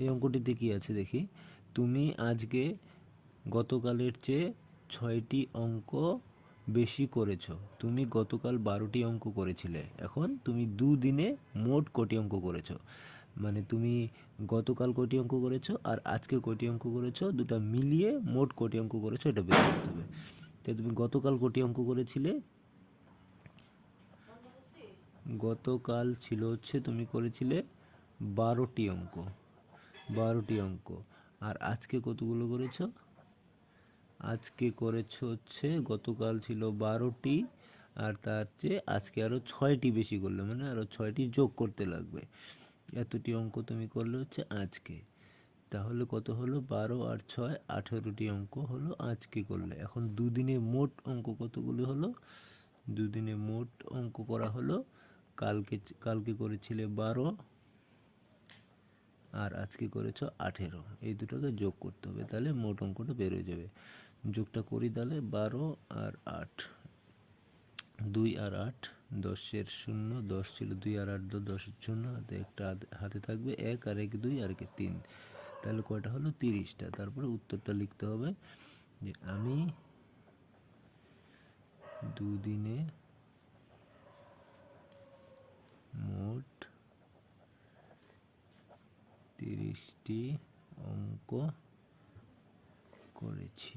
এই অঙ্কটিতে কি আছে দেখি। তুমি আজকে গতকালের চেয়ে 6টি অঙ্ক বেশি করেছো। তুমি গতকাল 12টি অঙ্ক করেছিলে। এখন তুমি দুদিনে মোট কটি অঙ্ক করেছো? মানে তুমি গতকাল কটি অঙ্ক করেছো আর আজকে কটি অঙ্ক করেছো, দুটা মিলিয়ে মোট কটি অঙ্ক করেছো এটা বের করতে হবে। তো তুমি গতকাল কটি অঙ্ক করেছিলে? গতকাল ছিল হচ্ছে তুমি করেছিলে 12টি অঙ্ক, 12টি অঙ্ক। আর আজকে কতগুলো করেছো? আজকে করেছো হচ্ছে, গতকাল ছিল 12টি আর তার চেয়ে আজকে আরও 6টি বেশি করলে, মানে আরও 6টি যোগ করতে লাগবে। এতটি অঙ্ক তুমি করলে হচ্ছে আজকে। তাহলে কত হলো? 12 আর 6 18টি অঙ্ক হলো আজকে করলে। এখন দুদিনে মোট অঙ্ক কতগুলো হলো? দুদিনে মোট অঙ্ক করা হলো, কালকে করেছিলে 12 আর আজকে করেছো 18। এই দুটোকে যোগ করতে হবে, তাহলে মোট অঙ্কটা বের হয়ে যাবে। যোগটা করি তাহলে 12 আর 8, 2 আর 8, 10-এর 0, 10 ছিল 2 আর 8 10-এর 0, হাতে একটা হাতে থাকবে 1 আর 1 2 আর 1 3, তাহলে কয়টা হলো? 30টা। তারপরে উত্তরটা লিখতে হবে যে আমি দুদিনে মোট 30টি অঙ্ক করেছি।